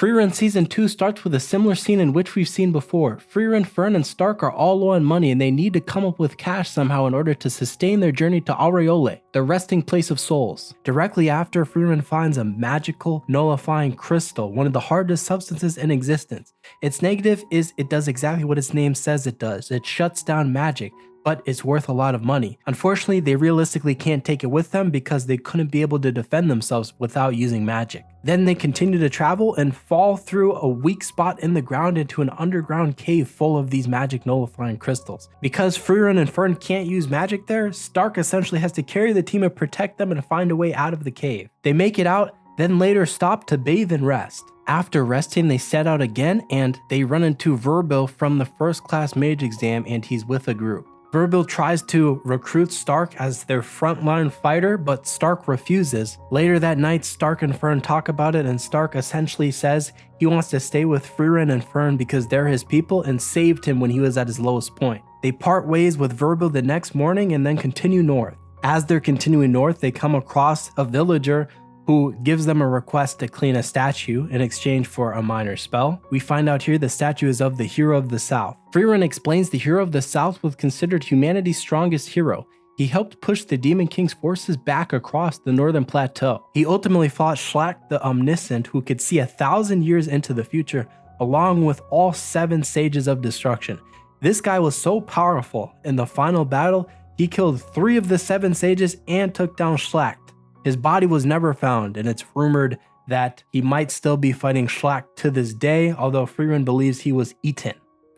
Frieren Season 2 starts with a similar scene in which we've seen before. Frieren, Fern, and Stark are all low on money and they need to come up with cash somehow in order to sustain their journey to Aureole, the resting place of souls. Directly after, Frieren finds a magical, nullifying crystal, one of the hardest substances in existence. Its negative is it does exactly what its name says it does. It shuts down magic, but it's worth a lot of money. Unfortunately, they realistically can't take it with them because they couldn't be able to defend themselves without using magic. Then they continue to travel and fall through a weak spot in the ground into an underground cave full of these magic nullifying crystals. Because Frieren and Fern can't use magic there, Stark essentially has to carry the team and protect them and find a way out of the cave. They make it out, then later stop to bathe and rest. After resting, they set out again and they run into Verbil from the first class mage exam and he's with a group. Verbil tries to recruit Stark as their frontline fighter, but Stark refuses. Later that night, Stark and Fern talk about it and Stark essentially says he wants to stay with Frieren and Fern because they're his people and saved him when he was at his lowest point. They part ways with Verbil the next morning and then continue north. As they're continuing north, they come across a villager who gives them a request to clean a statue in exchange for a minor spell. We find out here the statue is of the Hero of the South. Frieren explains the Hero of the South was considered humanity's strongest hero. He helped push the Demon King's forces back across the northern plateau. He ultimately fought Shlak the Omniscient, who could see 1,000 years into the future, along with all 7 sages of destruction. This guy was so powerful, in the final battle, he killed 3 of the 7 sages and took down Shlak. His body was never found, and it's rumored that he might still be fighting Shlak to this day, although Frieren believes he was eaten.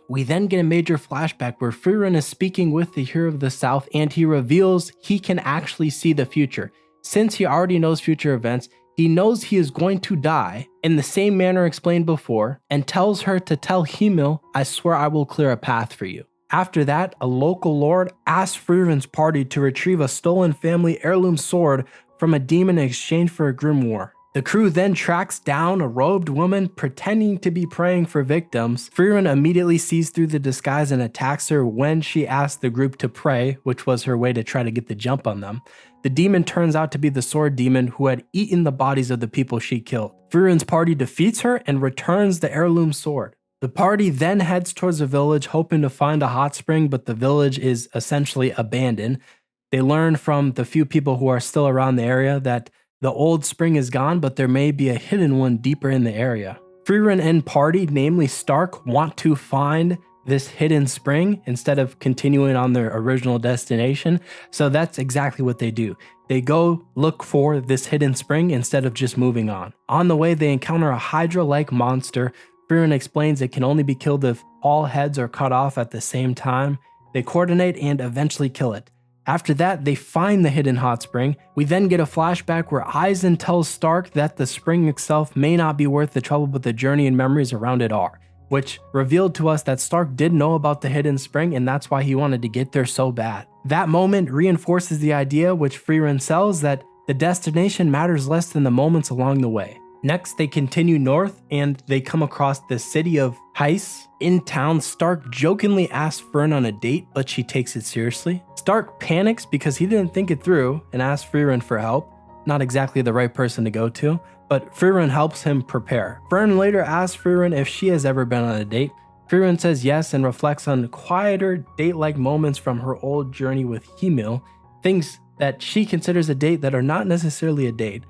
We then get a major flashback where Frieren is speaking with the Hero of the South and he reveals he can actually see the future. Since he already knows future events, he knows he is going to die in the same manner explained before and tells her to tell Himil, "I swear I will clear a path for you." After that, a local lord asks Frieren's party to retrieve a stolen family heirloom sword from a demon in exchange for a grimoire. The crew then tracks down a robed woman pretending to be praying for victims. Frieren immediately sees through the disguise and attacks her when she asks the group to pray, which was her way to try to get the jump on them. The demon turns out to be the sword demon who had eaten the bodies of the people she killed. Frieren's party defeats her and returns the heirloom sword. The party then heads towards the village hoping to find a hot spring, but the village is essentially abandoned. They learn from the few people who are still around the area that the old spring is gone, but there may be a hidden one deeper in the area. Frieren and party, namely Stark, want to find this hidden spring instead of continuing on their original destination, so that's exactly what they do. They go look for this hidden spring instead of just moving on. On the way, they encounter a Hydra-like monster. Frieren explains it can only be killed if all heads are cut off at the same time. They coordinate and eventually kill it. After that, they find the hidden hot spring. We then get a flashback where Eisen tells Stark that the spring itself may not be worth the trouble, but the journey and memories around it are, which revealed to us that Stark did know about the hidden spring and that's why he wanted to get there so bad. That moment reinforces the idea which Frieren sells that the destination matters less than the moments along the way. Next, they continue north and they come across the city of Heiss. In town, Stark jokingly asks Fern on a date, but she takes it seriously. Stark panics because he didn't think it through and asks Frieren for help. Not exactly the right person to go to, but Frieren helps him prepare. Fern later asks Frieren if she has ever been on a date. Frieren says yes and reflects on quieter date-like moments from her old journey with Himil, things that she considers a date that are not necessarily a date.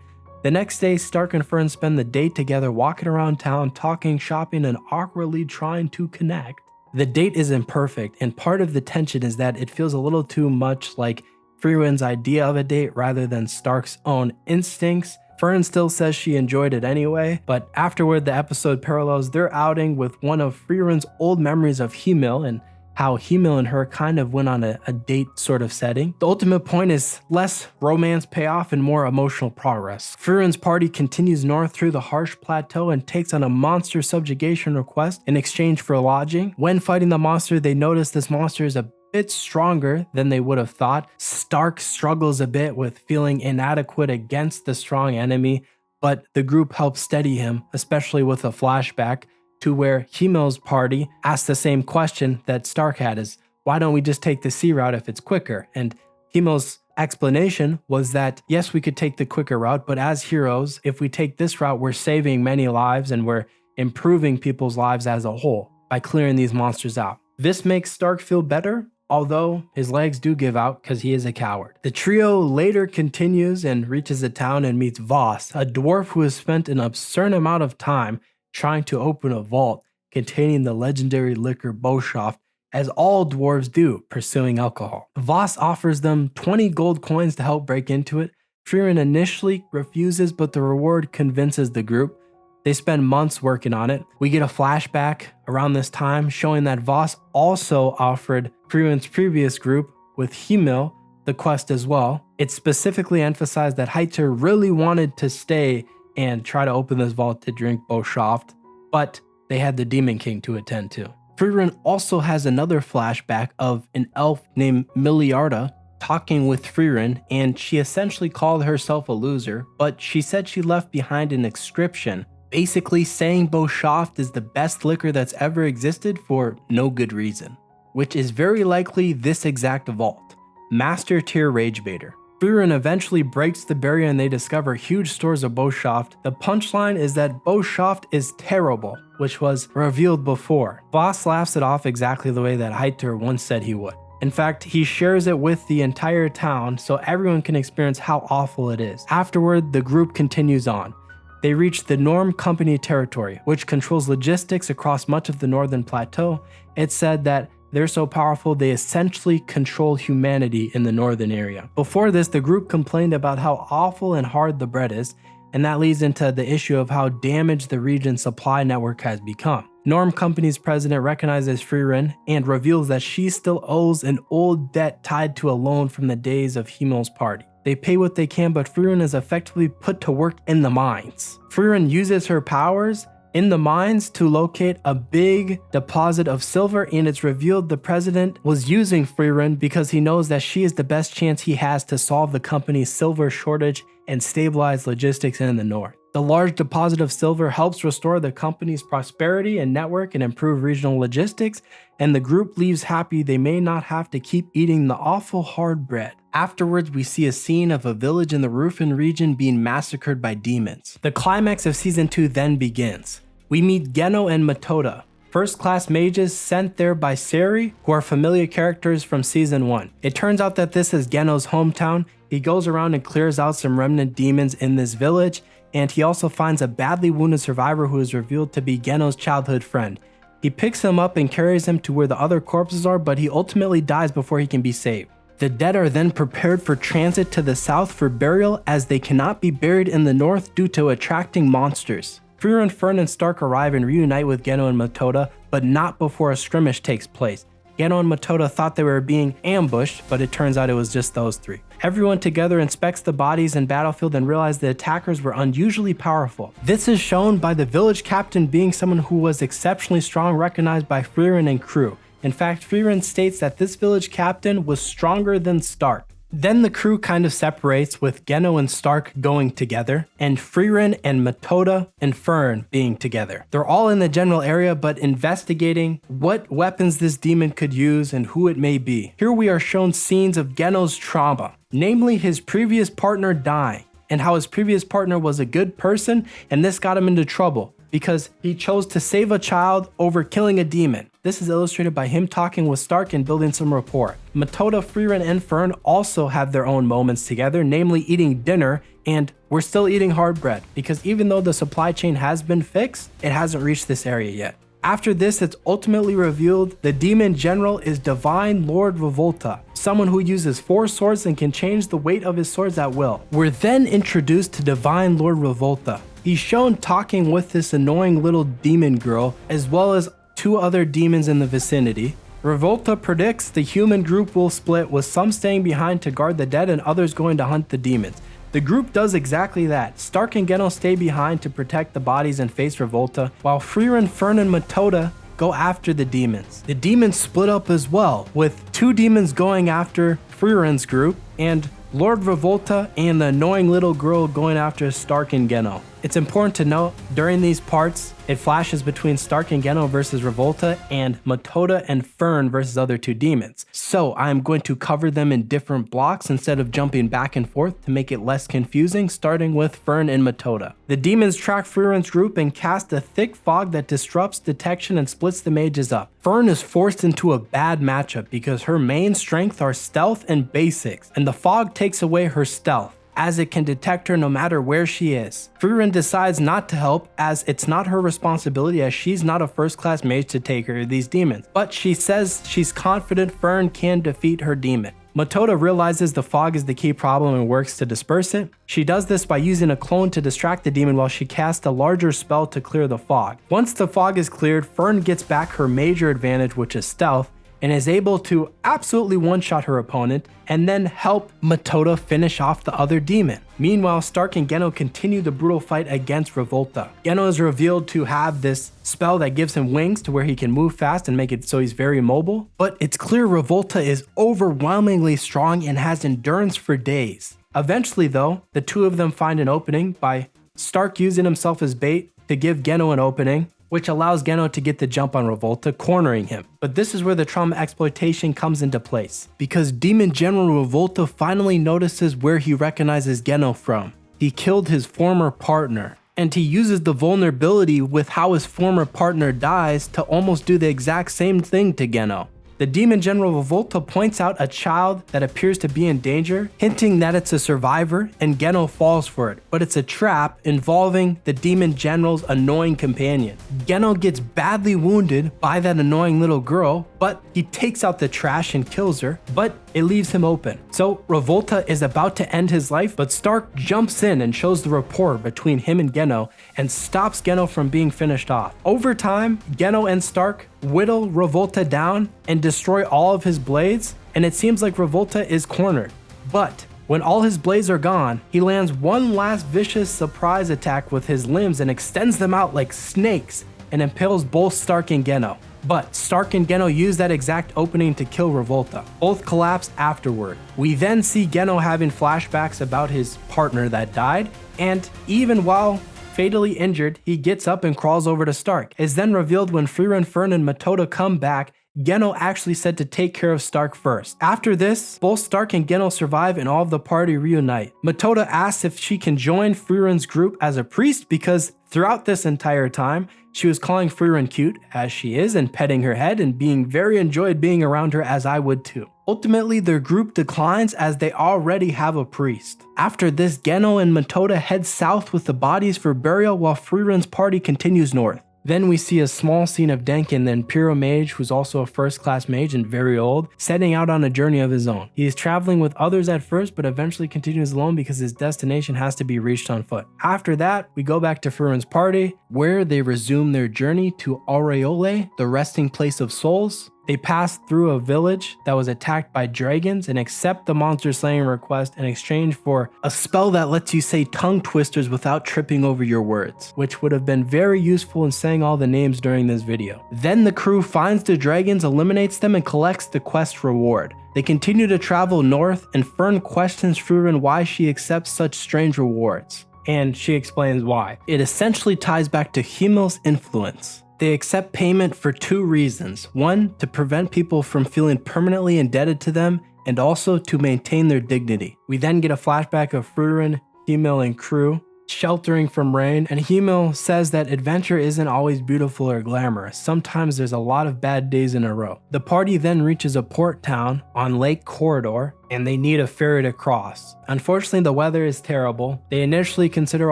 The next day, Stark and Fern spend the day together walking around town, talking, shopping, and awkwardly trying to connect. The date is imperfect, and part of the tension is that it feels a little too much like Frieren's idea of a date rather than Stark's own instincts. Fern still says she enjoyed it anyway, but afterward the episode parallels their outing with one of Frieren's old memories of Himil and how Himil and her kind of went on a date sort of setting. The ultimate point is less romance payoff and more emotional progress. Frieren's party continues north through the harsh plateau and takes on a monster subjugation request in exchange for lodging. When fighting the monster, they notice this monster is a bit stronger than they would have thought. Stark struggles a bit with feeling inadequate against the strong enemy, but the group helps steady him, especially with a flashback to where Himil's party asked the same question that Stark had is, why don't we just take the sea route if it's quicker? And Himil's explanation was that, yes, we could take the quicker route, but as heroes, if we take this route, we're saving many lives and we're improving people's lives as a whole by clearing these monsters out. This makes Stark feel better, although his legs do give out because he is a coward. The trio later continues and reaches the town and meets Voss, a dwarf who has spent an absurd amount of time trying to open a vault containing the legendary liquor Boshoft, as all dwarves do, pursuing alcohol. Voss offers them 20 gold coins to help break into it. Frieren initially refuses, but the reward convinces the group. They spend months working on it. We get a flashback around this time showing that Voss also offered Frieren's previous group with Himil the quest as well. It specifically emphasized that Heiter really wanted to stay and try to open this vault to drink Boshoft, but they had the Demon King to attend to. Frieren also has another flashback of an elf named Miliarda talking with Frieren, and she essentially called herself a loser, but she said she left behind an inscription basically saying Boshoft is the best liquor that's ever existed for no good reason, which is very likely this exact vault. Master tier Ragebaiter. Frieren eventually breaks the barrier and they discover huge stores of Boshoft. The punchline is that Boshoft is terrible, which was revealed before. Voss laughs it off exactly the way that Heiter once said he would. In fact, he shares it with the entire town so everyone can experience how awful it is. Afterward, the group continues on. They reach the Norm Company territory, which controls logistics across much of the northern plateau. It's said that they're so powerful they essentially control humanity in the northern area. Before this, the group complained about how awful and hard the bread is, and that leads into the issue of how damaged the region's supply network has become. Norm Company's president recognizes Frieren and reveals that she still owes an old debt tied to a loan from the days of Himmel's party. They pay what they can, but Frieren is effectively put to work in the mines. Frieren uses her powers in the mines to locate a big deposit of silver, and it's revealed the president was using Frieren because he knows that she is the best chance he has to solve the company's silver shortage and stabilize logistics in the north. The large deposit of silver helps restore the company's prosperity and network and improve regional logistics, and the group leaves happy they may not have to keep eating the awful hard bread. Afterwards, we see a scene of a village in the Rufen region being massacred by demons. The climax of Season 2 then begins. We meet Geno and Matoda, first-class mages sent there by Seri, who are familiar characters from Season 1. It turns out that this is Geno's hometown. He goes around and clears out some remnant demons in this village, and he also finds a badly wounded survivor who is revealed to be Geno's childhood friend. He picks him up and carries him to where the other corpses are, but he ultimately dies before he can be saved. The dead are then prepared for transit to the south for burial, as they cannot be buried in the north due to attracting monsters. Frieren, Fern, and Stark arrive and reunite with Geno and Matoda, but not before a skirmish takes place. Geno and Matoda thought they were being ambushed, but it turns out it was just those three. Everyone together inspects the bodies and battlefield and realizes the attackers were unusually powerful. This is shown by the village captain being someone who was exceptionally strong, recognized by Frieren and crew. In fact, Frieren states that this village captain was stronger than Stark. Then the crew kind of separates, with Geno and Stark going together, and Frieren and Matoda and Fern being together. They're all in the general area, but investigating what weapons this demon could use and who it may be. Here we are shown scenes of Geno's trauma, namely his previous partner dying, and how his previous partner was a good person, and this got him into trouble because he chose to save a child over killing a demon. This is illustrated by him talking with Stark and building some rapport. Matoda, Frieren, and Fern also have their own moments together, namely eating dinner, and we're still eating hard bread, because even though the supply chain has been fixed, it hasn't reached this area yet. After this, it's ultimately revealed the demon general is Divine Lord Revolta, someone who uses 4 swords and can change the weight of his swords at will. We're then introduced to Divine Lord Revolta. He's shown talking with this annoying little demon girl, as well as 2 other demons in the vicinity. Revolta predicts the human group will split, with some staying behind to guard the dead and others going to hunt the demons. The group does exactly that. Stark and Geno stay behind to protect the bodies and face Revolta, while Frieren, Fern, and Matoda go after the demons. The demons split up as well, with 2 demons going after Frieren's group, and Lord Revolta and the annoying little girl going after Stark and Geno. It's important to note, during these parts, it flashes between Stark and Geno versus Revolta and Matoda and Frieren versus other two demons. So I'm going to cover them in different blocks instead of jumping back and forth to make it less confusing, starting with Frieren and Matoda. The demons track Frieren's group and cast a thick fog that disrupts detection and splits the mages up. Frieren is forced into a bad matchup because her main strength are stealth and basics, and the fog takes away her stealth, as it can detect her no matter where she is. Frieren decides not to help, as it's not her responsibility, as she's not a first-class mage to take care of these demons, but she says she's confident Frieren can defeat her demon. Matoda realizes the fog is the key problem and works to disperse it. She does this by using a clone to distract the demon while she casts a larger spell to clear the fog. Once the fog is cleared, Frieren gets back her major advantage, which is stealth, and is able to absolutely one-shot her opponent and then help Matoda finish off the other demon. Meanwhile, Stark and Geno continue the brutal fight against Revolta. Geno is revealed to have this spell that gives him wings to where he can move fast and make it so he's very mobile, but it's clear Revolta is overwhelmingly strong and has endurance for days. Eventually though, the two of them find an opening by Stark using himself as bait to give Geno an opening, which allows Geno to get the jump on Revolta, cornering him. But this is where the trauma exploitation comes into place, because Demon General Revolta finally notices where he recognizes Geno from. He killed his former partner, and he uses the vulnerability with how his former partner dies to almost do the exact same thing to Geno. The Demon General Revolta points out a child that appears to be in danger, hinting that it's a survivor, and Geno falls for it, but it's a trap involving the Demon General's annoying companion. Geno gets badly wounded by that annoying little girl, but he takes out the trash and kills her, but it leaves him open. So Revolta is about to end his life, but Stark jumps in and shows the rapport between him and Geno and stops Geno from being finished off. Over time, Geno and Stark whittle Revolta down and destroy all of his blades, and it seems like Revolta is cornered. But when all his blades are gone, he lands one last vicious surprise attack with his limbs and extends them out like snakes and impales both Stark and Geno. But Stark and Geno use that exact opening to kill Revolta. Both collapse afterward. We then see Geno having flashbacks about his partner that died, and even while fatally injured, he gets up and crawls over to Stark. It's then revealed when Frieren, Frieren, and Matoda come back, Geno actually said to take care of Stark first. After this, both Stark and Geno survive and all of the party reunite. Matoda asks if she can join Frieren's group as a priest because throughout this entire time, she was calling Frieren cute, as she is, and petting her head and being very enjoyed being around her, as I would too. Ultimately, their group declines as they already have a priest. After this, Geno and Matoda head south with the bodies for burial while Frieren's party continues north. Then we see a small scene of Denkin, the Imperial Mage, who's also a first-class mage and very old, setting out on a journey of his own. He is traveling with others at first, but eventually continues alone because his destination has to be reached on foot. After that, we go back to Frieren's party, where they resume their journey to Aureole, the resting place of souls. They pass through a village that was attacked by dragons and accept the monster slaying request in exchange for a spell that lets you say tongue twisters without tripping over your words, which would have been very useful in saying all the names during this video. Then the crew finds the dragons, eliminates them, and collects the quest reward. They continue to travel north, and Frieren questions Frieren why she accepts such strange rewards. And she explains why. It essentially ties back to Himmel's influence. They accept payment for two reasons. One, to prevent people from feeling permanently indebted to them, and also to maintain their dignity. We then get a flashback of Frieren, Himmel, and crew sheltering from rain, and Himmel says that adventure isn't always beautiful or glamorous. Sometimes there's a lot of bad days in a row. The party then reaches a port town on Lake Corridor, and they need a ferry to cross. Unfortunately, the weather is terrible. They initially consider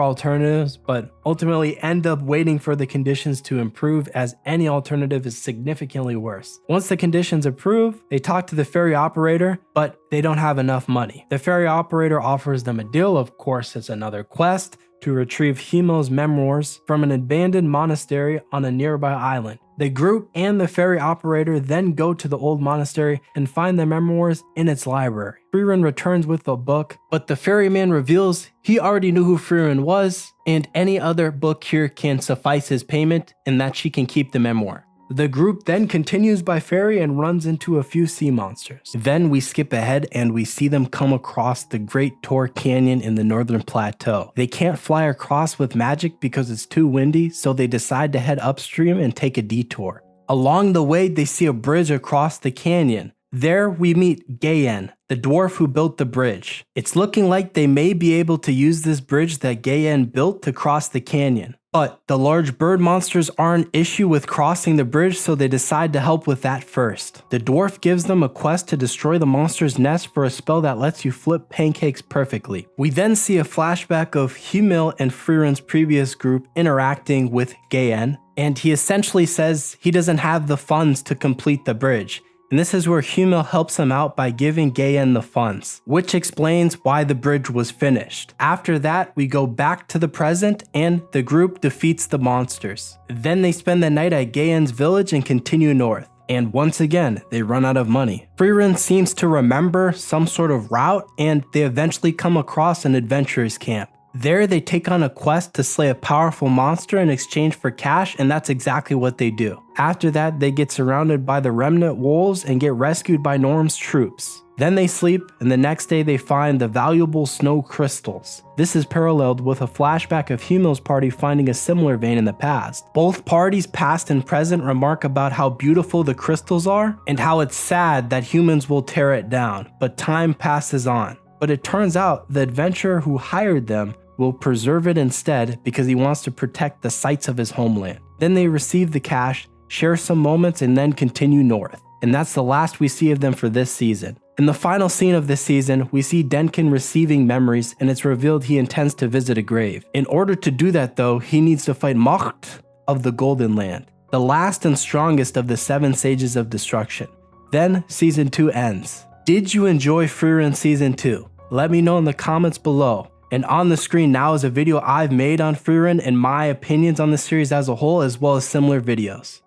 alternatives, but ultimately end up waiting for the conditions to improve, as any alternative is significantly worse. Once the conditions improve, they talk to the ferry operator, but they don't have enough money. The ferry operator offers them a deal. Of course, it's another quest to retrieve Himmel's memoirs from an abandoned monastery on a nearby island. The group and the ferry operator then go to the old monastery and find the memoirs in its library. Frieren returns with the book, but the ferryman reveals he already knew who Frieren was, and any other book here can suffice his payment, and that she can keep the memoir. The group then continues by ferry and runs into a few sea monsters. Then we skip ahead and we see them come across the Great Tor Canyon in the northern plateau. They can't fly across with magic because it's too windy, so they decide to head upstream and take a detour. Along the way, they see a bridge across the canyon. There we meet Gayen, the dwarf who built the bridge. It's looking like they may be able to use this bridge that Gayen built to cross the canyon. But the large bird monsters are an issue with crossing the bridge, so they decide to help with that first. The dwarf gives them a quest to destroy the monster's nest for a spell that lets you flip pancakes perfectly. We then see a flashback of Humil and Frieren's previous group interacting with Gayen, and he essentially says he doesn't have the funds to complete the bridge. And this is where Humil helps him out by giving Gayen the funds, which explains why the bridge was finished. After that, we go back to the present and the group defeats the monsters. Then they spend the night at Gayen's village and continue north. And once again, they run out of money. Frieren seems to remember some sort of route and they eventually come across an adventurer's camp. There they take on a quest to slay a powerful monster in exchange for cash, and that's exactly what they do. After that, they get surrounded by the remnant wolves and get rescued by Norm's troops. Then they sleep, and the next day they find the valuable snow crystals. This is paralleled with a flashback of Humil's party finding a similar vein in the past. Both parties, past and present, remark about how beautiful the crystals are and how it's sad that humans will tear it down, but time passes on. But it turns out the adventurer who hired them will preserve it instead because he wants to protect the sites of his homeland. Then they receive the cash, share some moments, and then continue north. And that's the last we see of them for this season. In the final scene of this season, we see Denkin receiving memories, and it's revealed he intends to visit a grave. In order to do that though, he needs to fight Mocht of the Golden Land, the last and strongest of the 7 Sages of Destruction. Then Season 2 ends. Did you enjoy Frieren Season 2? Let me know in the comments below. And on the screen now is a video I've made on Frieren and my opinions on the series as a whole, as well as similar videos.